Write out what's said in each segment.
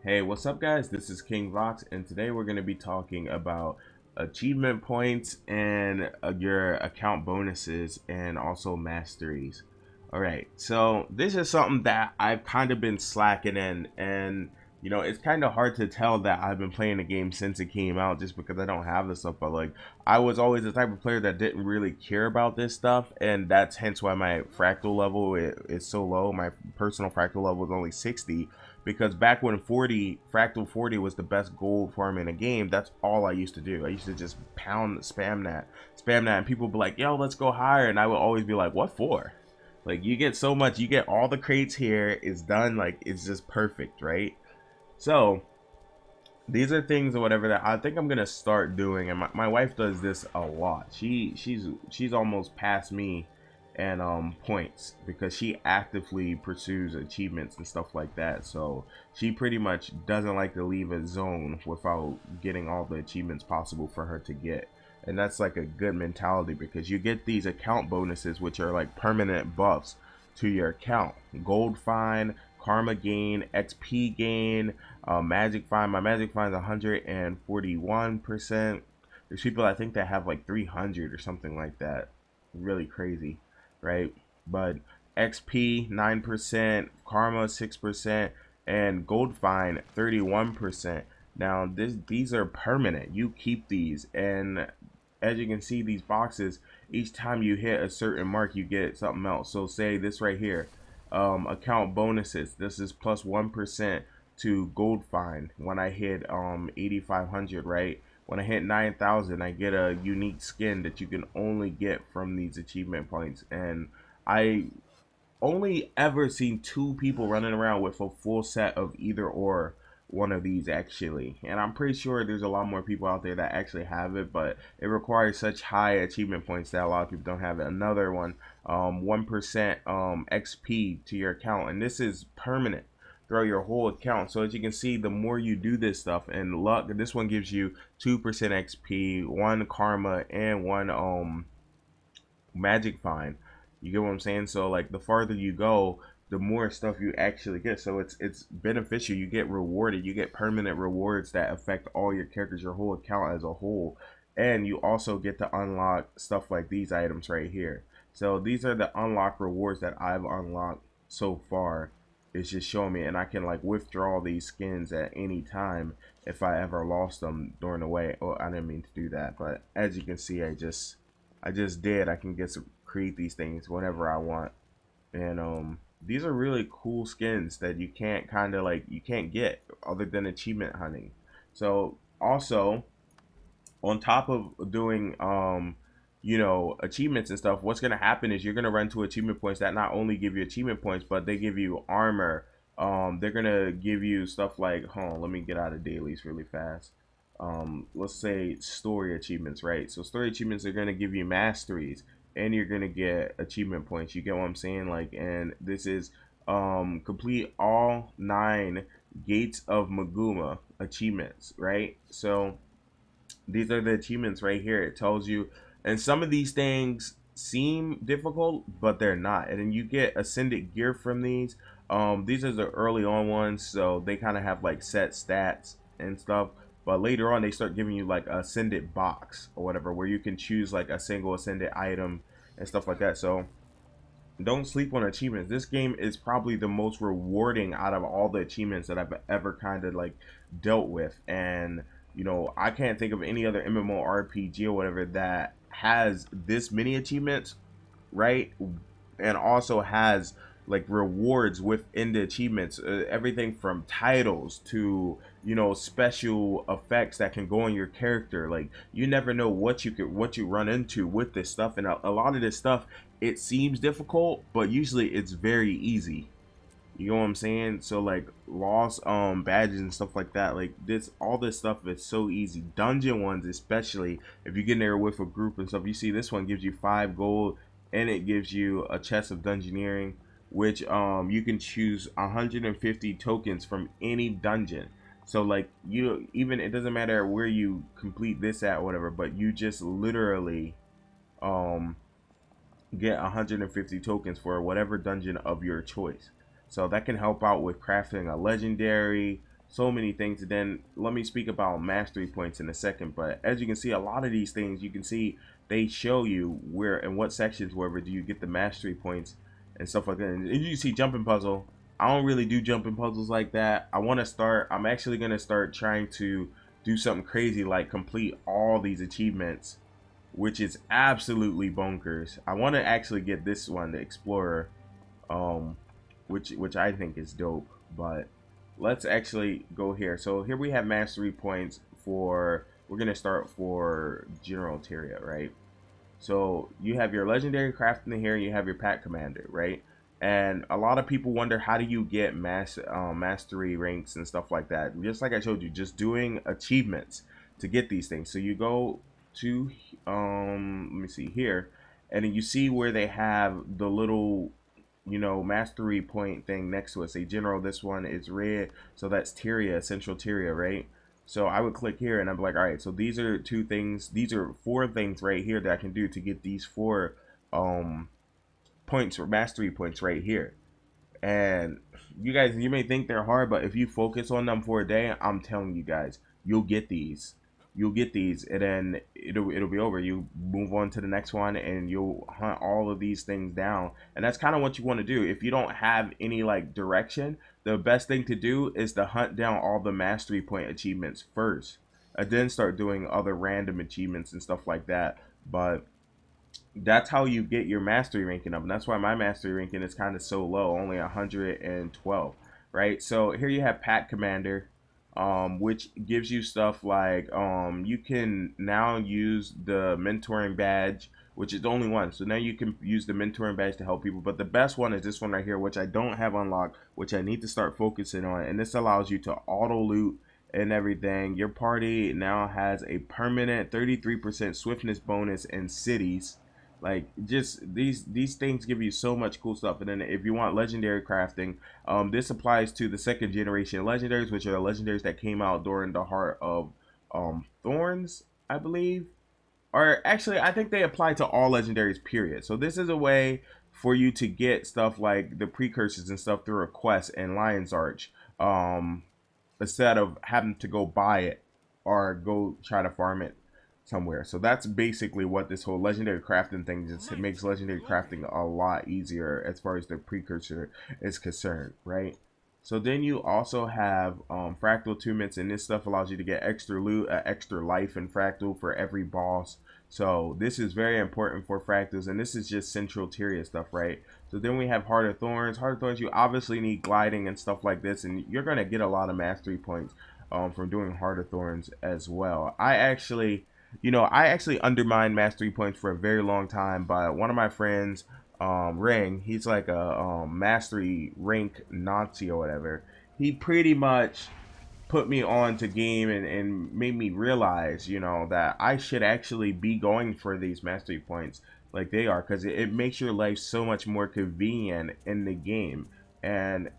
Hey, what's up, guys? This is King Vox, and today we're going to be talking about achievement points and your account bonuses and also masteries. All right, so this is something that I've kind of been slacking in, and it's kind of hard to tell that I've been playing the game since it came out just because I don't have this stuff. But like, I was always the type of player that didn't really care about this stuff, and that's hence why my fractal level is so low. My personal fractal level is only 60 because back when 40 fractal 40 was the best gold farm in a game, that's all I used to do. I used to just pound spam that, and people would be like, yo, let's go higher, and I would always be like, what for? Like, you get so much, you get all the crates here, it's done, like it's just perfect, right? So these are things or whatever that I think I'm gonna start doing, and my wife does this a lot. She's almost past me and points because she actively pursues achievements and stuff like that. So she pretty much doesn't like to leave a zone without getting all the achievements possible for her to get. And that's like a good mentality because you get these account bonuses which are like permanent buffs to your account. Gold find, karma gain, XP gain, magic find. My magic find is 141%. There's people I think that have like 300 or something like that. Really crazy, right? But XP 9%, karma 6%, and gold find 31%. Now these are permanent. You keep these, and as you can see, these boxes, each time you hit a certain mark, you get something else. So say this right here, account bonuses. This is plus 1% to gold find when I hit 8500, right? When I hit 9000, I get a unique skin that you can only get from these achievement points. And I only ever seen two people running around with a full set of either or one of these actually, and I'm pretty sure there's a lot more people out there that actually have it, but it requires such high achievement points that a lot of people don't have it. Another one, 1% XP to your account, and this is permanent throughout your whole account. So as you can see, the more you do this stuff, and luck, this one gives you 2% XP, one karma, and one magic find. You get what I'm saying? So like the farther you go, the more stuff you actually get. So it's beneficial. You get rewarded. You get permanent rewards that affect all your characters, your whole account as a whole. And you also get to unlock stuff like these items right here. So these are the unlock rewards that I've unlocked so far. It's just showing me, and I can like withdraw these skins at any time if I ever lost them during the way. Oh, I didn't mean to do that, but as you can see, I just did. I can get to create these things whenever I want, and these are really cool skins that you can't kind of like you can't get other than achievement hunting. So also on top of doing achievements and stuff, what's gonna happen is you're gonna run to achievement points that not only give you achievement points, but they give you armor. They're gonna give you stuff like, hold on, let me get out of dailies really fast. Let's say story achievements, right? So story achievements are gonna give you masteries, and you're gonna get achievement points. You get what I'm saying? Like, and this is complete all 9 gates of Maguma achievements, right? So these are the achievements right here. It tells you, and some of these things seem difficult, but they're not. And then you get ascended gear from these. These are the early on ones, so they kind of have like set stats and stuff. But later on, they start giving you like a ascended box or whatever, where you can choose like a single ascended item and stuff like that. So don't sleep on achievements. This game is probably the most rewarding out of all the achievements that I've ever kind of like dealt with. And I can't think of any other MMORPG or whatever that has this many achievements, right? And also has like rewards within the achievements, everything from titles to special effects that can go on your character. Like, you never know what you run into with this stuff, and a lot of this stuff, it seems difficult, but usually it's very easy. You know what I'm saying? So like lost badges and stuff like that. Like this, all this stuff is so easy. Dungeon ones, especially if you get in there with a group and stuff. You see, this one gives you 5 gold, and it gives you a chest of dungeoneering, which you can choose 150 tokens from any dungeon. So like, even it doesn't matter where you complete this at, whatever, but you just literally um get 150 tokens for whatever dungeon of your choice. So that can help out with crafting a legendary. so many things. And then let me speak about mastery points in a second. But as you can see, a lot of these things, you can see they show you where and what sections, wherever do you get the mastery points and stuff like that. And you see jumping puzzle. I don't really do jumping puzzles like that. I want to start. I'm actually gonna start trying to do something crazy like complete all these achievements, which is absolutely bonkers. I want to actually get this one, the Explorer, um, which I think is dope. But let's actually go here. So here we have mastery points for. We're gonna start for General Tyria, right? So you have your legendary crafting here, and you have your pack commander, right? And a lot of people wonder how do you get mastery ranks and stuff like that. Just like I showed you, just doing achievements to get these things. So you go to let me see here, and then you see where they have the little mastery point thing next to it. Say general, this one is red, so that's Tyria, central Tyria, right? So I would click here and I'm like, all right, so these are two things, these are four things right here that I can do to get these four um points or mastery points right here. And you guys, you may think they're hard, but if you focus on them for a day, I'm telling you guys, you'll get these. You'll get these, and then it'll be over. You move on to the next one, and you'll hunt all of these things down. And that's kind of what you want to do. If you don't have any like direction, the best thing to do is to hunt down all the mastery point achievements first, and then start doing other random achievements and stuff like that. But that's how you get your mastery ranking up, and that's why my mastery ranking is kind of so low, only 112, right? So here you have pack commander, which gives you stuff like you can now use the mentoring badge, which is the only one. So now you can use the mentoring badge to help people, but the best one is this one right here, which I don't have unlocked, which I need to start focusing on. And this allows you to auto loot and everything. Your party now has a permanent 33% swiftness bonus in cities. Like, just these things give you so much cool stuff. And then if you want legendary crafting, this applies to the second generation legendaries, which are the legendaries that came out during the Heart of Thorns, I believe. Or actually, I think they apply to all legendaries, period. So this is a way for you to get stuff like the precursors and stuff through a quest in Lion's Arch, um, instead of having to go buy it or go try to farm it somewhere. So that's basically what this whole legendary crafting thing is. It makes legendary crafting a lot easier as far as the precursor is concerned, right? So then you also have fractal attunements, and this stuff allows you to get extra loot, extra life in fractal for every boss. So this is very important for fractals, and this is just central Tyria stuff, right? So then we have Heart of Thorns. Heart of Thorns, you obviously need gliding and stuff like this, and you're gonna get a lot of mastery points from doing Heart of Thorns as well. I actually undermined mastery points for a very long time, but one of my friends, Ring, he's like a mastery rank Nazi or whatever. He pretty much put me on to game and made me realize, that I should actually be going for these mastery points like they are, because it makes your life so much more convenient in the game. And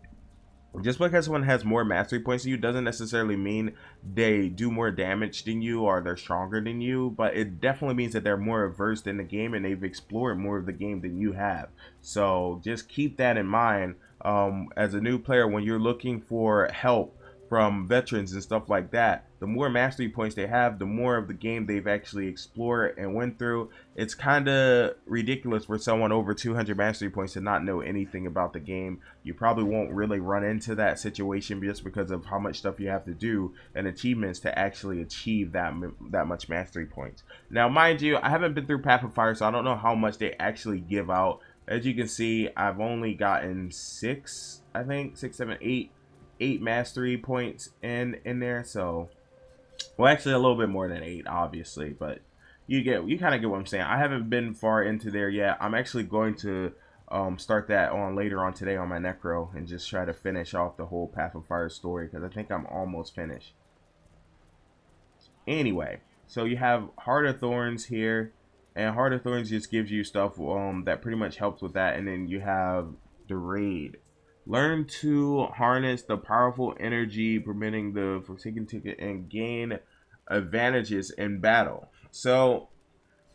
just because someone has more mastery points than you doesn't necessarily mean they do more damage than you or they're stronger than you, but it definitely means that they're more versed in the game and they've explored more of the game than you have. So just keep that in mind, as a new player when you're looking for help from veterans and stuff like that. The more mastery points they have, the more of the game they've actually explored and went through. It's kind of ridiculous for someone over 200 mastery points to not know anything about the game. You probably won't really run into that situation just because of how much stuff you have to do and achievements to actually achieve that much mastery points. Now, mind you, I haven't been through Path of Fire, so I don't know how much they actually give out. As you can see, I've only gotten six, I think, six, seven, eight mastery points in there. So, well, actually, a little bit more than eight, obviously, but you kind of get what I'm saying. I haven't been far into there yet. I'm actually going to start that on later on today on my Necro and just try to finish off the whole Path of Fire story because I think I'm almost finished. Anyway, so you have Heart of Thorns here, and Heart of Thorns just gives you stuff that pretty much helps with that, and then you have the raid. Learn to harness the powerful energy permitting the Forsaken ticket and gain advantages in battle. So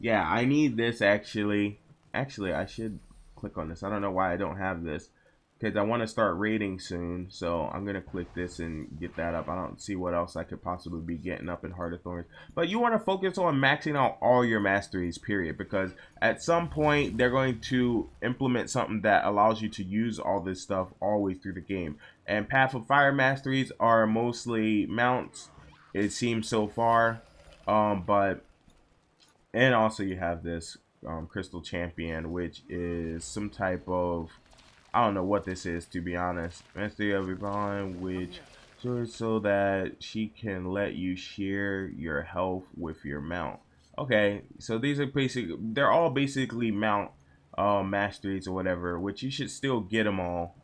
yeah, I need this actually. Actually, I should click on this. I don't know why I don't have this. because I want to start raiding soon. So I'm gonna click this and get that up. I don't see what else I could possibly be getting up in Heart of Thorns. But you want to focus on maxing out all your masteries, period, because at some point they're going to implement something that allows you to use all this stuff always through the game. And Path of Fire masteries are mostly mounts, it seems so far. But and also you have this Crystal Champion, which is some type of, I don't know what this is, to be honest. Mastery of your bond, which so that she can let you share your health with your mount. Okay, so these are they're all basically mount masteries or whatever, which you should still get them all,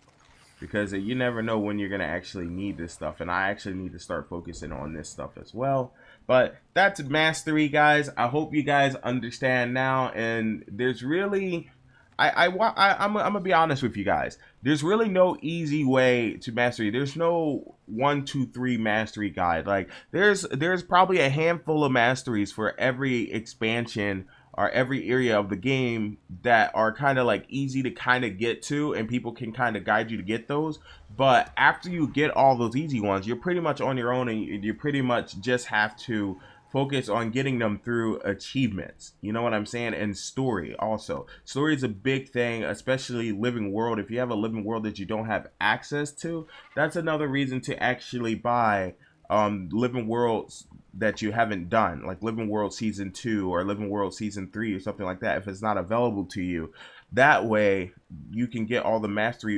because you never know when you're going to actually need this stuff, and I actually need to start focusing on this stuff as well. But that's mastery, guys. I hope you guys understand now, and there's really I'm gonna be honest with you guys. There's really no easy way to mastery. There's no 1, 2, 3 mastery guide. Like there's probably a handful of masteries for every expansion or every area of the game that are kind of like easy to kind of get to, and people can kind of guide you to get those. But after you get all those easy ones, you're pretty much on your own, and you pretty much just have to focus on getting them through achievements. You know what I'm saying? And story also. Story is a big thing, especially living world. If you have a living world that you don't have access to, that's another reason to actually buy living worlds that you haven't done, like Living World Season 2 or Living World Season 3 or something like that, if it's not available to you. That way you can get all the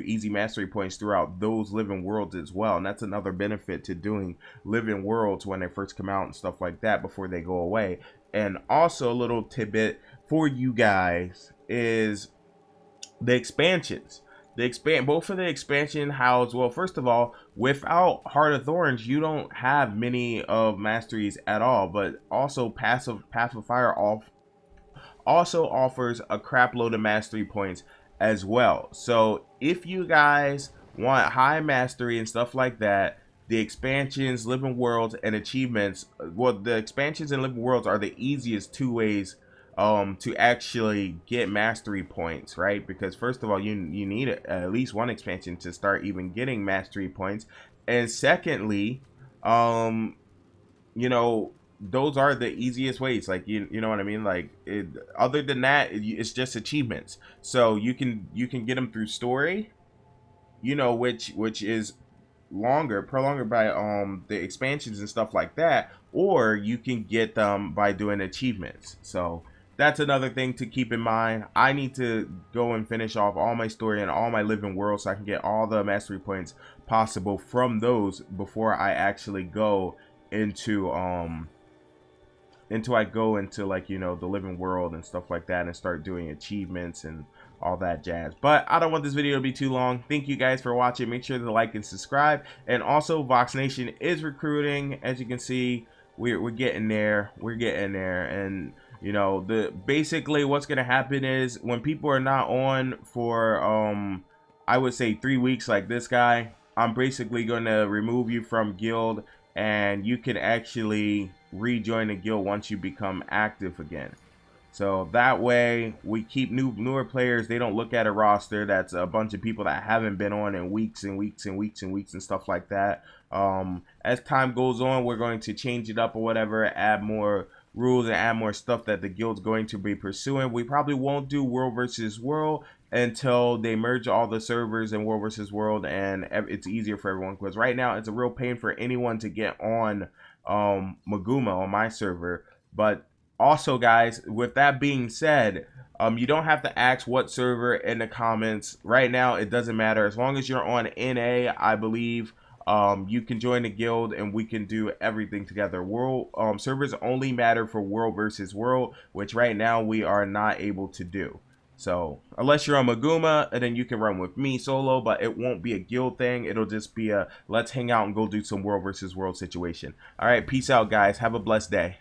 easy mastery points throughout those living worlds as well. And that's another benefit to doing living worlds when they first come out and stuff like that before they go away. And also a little tidbit for you guys is the expansions. Both of the expansion house, well, first of all, without Heart of Thorns, you don't have many of masteries at all. But also Path of Fire also offers a crap load of mastery points as well. So if you guys want high mastery and stuff like that, the expansions, living worlds, and achievements, well, the expansions and living worlds are the easiest two ways to actually get mastery points, right? Because first of all, you need at least one expansion to start even getting mastery points, and secondly, um you know, those are the easiest ways. Like you know what I mean? Like other than that, it's just achievements. So you can get them through story, you know, which is prolonged by the expansions and stuff like that, or you can get them by doing achievements. So that's another thing to keep in mind. I need to go and finish off all my story and all my living worlds so I can get all the mastery points possible from those before I actually go into like, you know, the living world and stuff like that and start doing achievements and all that jazz. But I don't want this video to be too long. Thank you guys for watching. Make sure to like and subscribe. And also, Vox Nation is recruiting. As you can see, we're getting there. We're getting there. And you know, basically what's gonna happen is when people are not on for I would say 3 weeks, like this guy, I'm basically gonna remove you from guild, and you can actually rejoin the guild once you become active again. So that way we keep newer players. They don't look at a roster that's a bunch of people that haven't been on in weeks and weeks and weeks and weeks and stuff like that. As time goes on, we're going to change it up or whatever, add more rules and add more stuff that the guild's going to be pursuing. We probably won't do world versus world until they merge all the servers in world versus world, and it's easier for everyone, because right now it's a real pain for anyone to get on Maguma on my server. But also, guys, with that being said, you don't have to ask what server in the comments. Right now, it doesn't matter. As long as you're on NA, I believe, you can join the guild and we can do everything together. World servers only matter for world versus world, which right now we are not able to do. So unless you're on Maguma, and then you can run with me solo, but it won't be a guild thing. It'll just be a let's hang out and go do some world versus world situation. All right, peace out, guys. Have a blessed day.